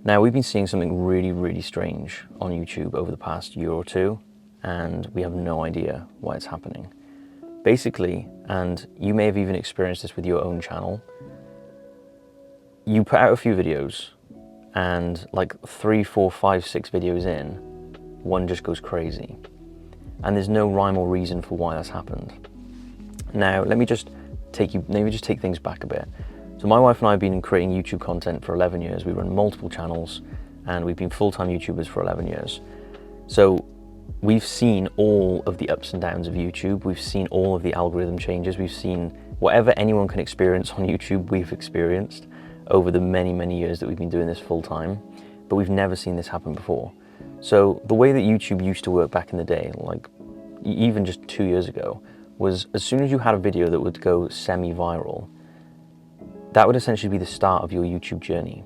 Now, we've been seeing something really, really strange on YouTube over the past year or two, and we have no idea why it's happening. Basically, and you may have even experienced this with your own channel, you put out a few videos, and like 3, 4, 5, 6 videos in, one just goes crazy. And there's no rhyme or reason for why that's happened. Now, let me just take things back a bit. So my wife and I have been creating YouTube content for 11 years. We run multiple channels, and we've been full-time YouTubers for 11 years. So we've seen all of the ups and downs of YouTube. We've seen all of the algorithm changes. We've seen whatever anyone can experience on YouTube, we've experienced over the many, many years that we've been doing this full-time, but we've never seen this happen before. So the way that YouTube used to work back in the day, like even just 2 years ago, was as soon as you had a video that would go semi-viral, that would essentially be the start of your YouTube journey.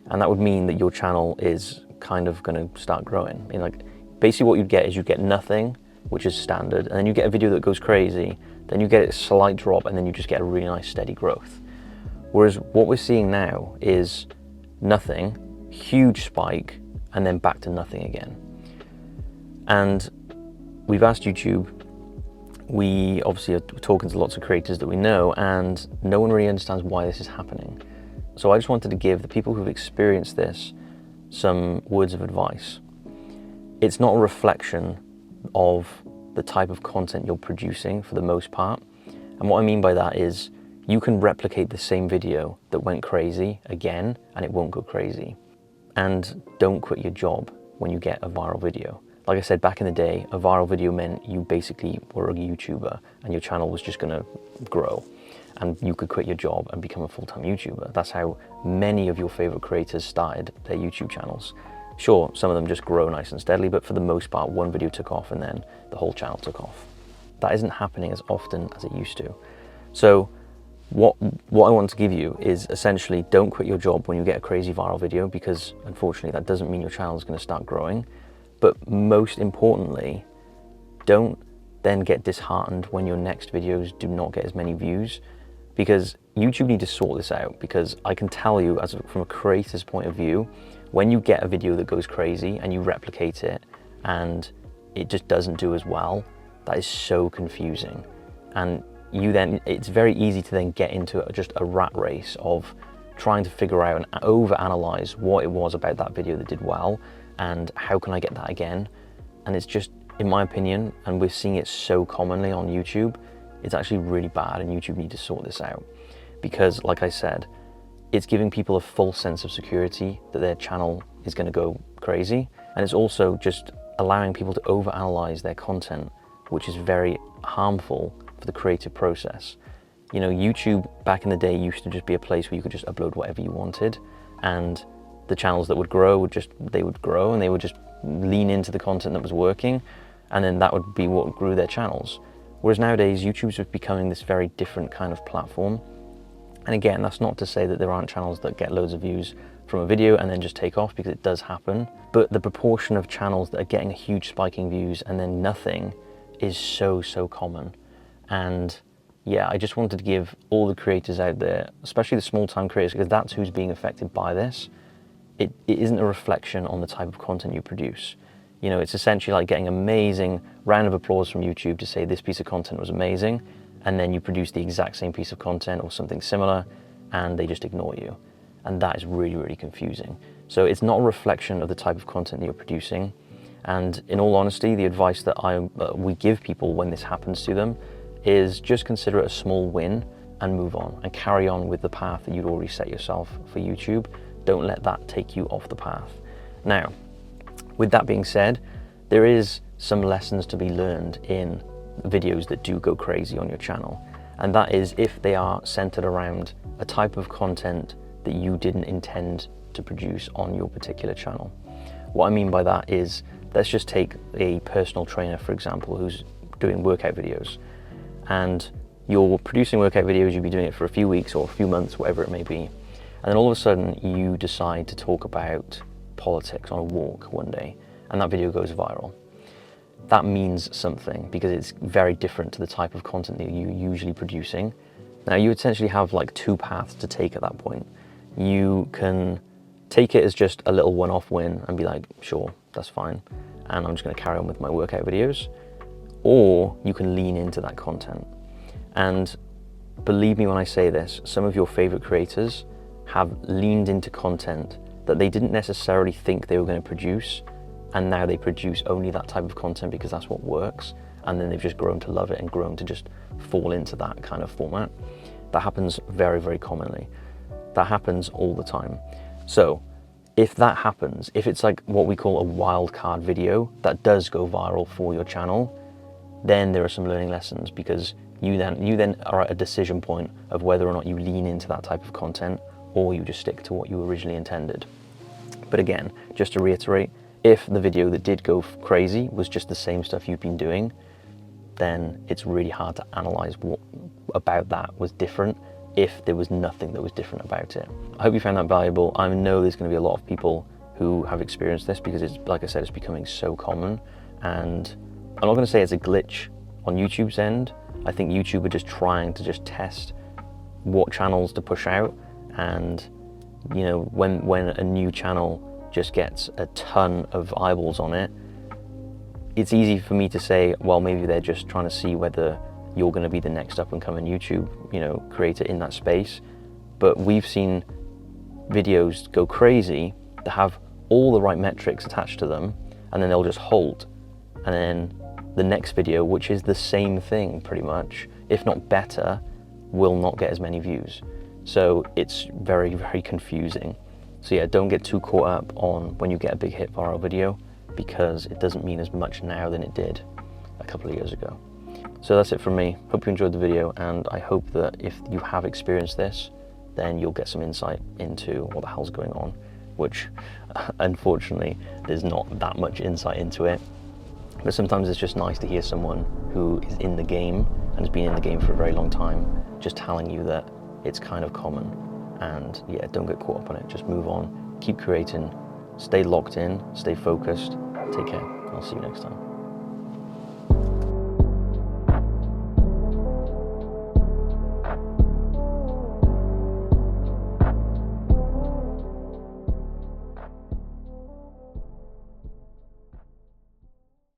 And that would mean that your channel is kind of going to start growing. I mean, like, basically what you'd get is you get nothing, which is standard, and then you get a video that goes crazy, then you get a slight drop, and then you just get a really nice steady growth. Whereas what we're seeing now is nothing, huge spike, and then back to nothing again. And we've asked YouTube, we obviously are talking to lots of creators that we know, and no one really understands why this is happening. So I just wanted to give the people who've experienced this some words of advice. It's not a reflection of the type of content you're producing for the most part. And what I mean by that is you can replicate the same video that went crazy again, and it won't go crazy. And don't quit your job when you get a viral video. Like I said, back in the day, a viral video meant you basically were a YouTuber and your channel was just gonna grow, and you could quit your job and become a full-time YouTuber. That's how many of your favorite creators started their YouTube channels. Sure, some of them just grow nice and steadily, but for the most part, one video took off and then the whole channel took off. That isn't happening as often as it used to. So what I want to give you is essentially, don't quit your job when you get a crazy viral video, because unfortunately that doesn't mean your channel is gonna start growing. But most importantly, don't then get disheartened when your next videos do not get as many views, because YouTube need to sort this out. Because I can tell you, from a creator's point of view, when you get a video that goes crazy and you replicate it and it just doesn't do as well, that is so confusing. And it's very easy to then get into just a rat race of trying to figure out and overanalyze what it was about that video that did well, and how can I get that again? And it's just, in my opinion, and we're seeing it so commonly on YouTube, it's actually really bad, and YouTube need to sort this out. Because, like I said, it's giving people a false sense of security that their channel is gonna go crazy, and it's also just allowing people to overanalyze their content, which is very harmful for the creative process. You know, YouTube back in the day used to just be a place where you could just upload whatever you wanted, and the channels that would grow would grow, and they would just lean into the content that was working, and then that would be what grew their channels. Whereas nowadays, YouTube's becoming this very different kind of platform. And again, that's not to say that there aren't channels that get loads of views from a video and then just take off, because it does happen. But the proportion of channels that are getting a huge spike in views and then nothing is so, so common. And yeah, I just wanted to give all the creators out there, especially the small-time creators, because that's who's being affected by this. It isn't a reflection on the type of content you produce. You know, it's essentially like getting an amazing round of applause from YouTube to say this piece of content was amazing, and then you produce the exact same piece of content or something similar, and they just ignore you. And that is really, really confusing. So it's not a reflection of the type of content that you're producing. And in all honesty, the advice that we give people when this happens to them is just consider it a small win and move on and carry on with the path that you'd already set yourself for YouTube. Don't let that take you off the path. Now, with that being said, there is some lessons to be learned in videos that do go crazy on your channel. And that is if they are centered around a type of content that you didn't intend to produce on your particular channel. What I mean by that is, let's just take a personal trainer, for example, who's doing workout videos. And you're producing workout videos, you'll be doing it for a few weeks or a few months, whatever it may be. And then all of a sudden you decide to talk about politics on a walk one day, and that video goes viral. That means something, because it's very different to the type of content that you're usually producing. Now, you essentially have like two paths to take at that point. You can take it as just a little one-off win and be like, sure, that's fine, and I'm just going to carry on with my workout videos. Or you can lean into that content. And believe me when I say this, some of your favorite creators have leaned into content that they didn't necessarily think they were going to produce, and now they produce only that type of content because that's what works, and then they've just grown to love it and grown to just fall into that kind of format. That happens very, very commonly. That happens all the time. So if that happens, if it's like what we call a wild card video that does go viral for your channel, then there are some learning lessons, because you then are at a decision point of whether or not you lean into that type of content or you just stick to what you originally intended. But again, just to reiterate, if the video that did go crazy was just the same stuff you've been doing, then it's really hard to analyze what about that was different if there was nothing that was different about it. I hope you found that valuable. I know there's going to be a lot of people who have experienced this, because it's, like I said, it's becoming so common. And I'm not going to say it's a glitch on YouTube's end. I think YouTube are just trying to just test what channels to push out. And you know, when a new channel just gets a ton of eyeballs on it, it's easy for me to say, well, maybe they're just trying to see whether you're going to be the next up and coming YouTube, you know, creator in that space. But we've seen videos go crazy that have all the right metrics attached to them, and then they'll just halt, and then the next video, which is the same thing pretty much, if not better, will not get as many views. So it's very, very confusing. So yeah, don't get too caught up on when you get a big hit viral video, because it doesn't mean as much now than it did a couple of years ago. So that's it from me. Hope you enjoyed the video, and I hope that if you have experienced this, then you'll get some insight into what the hell's going on, which unfortunately there's not that much insight into it. But sometimes it's just nice to hear someone who is in the game and has been in the game for a very long time just telling you that it's kind of common. And yeah, don't get caught up on it. Just move on, keep creating, stay locked in, stay focused. Take care. I'll see you next time.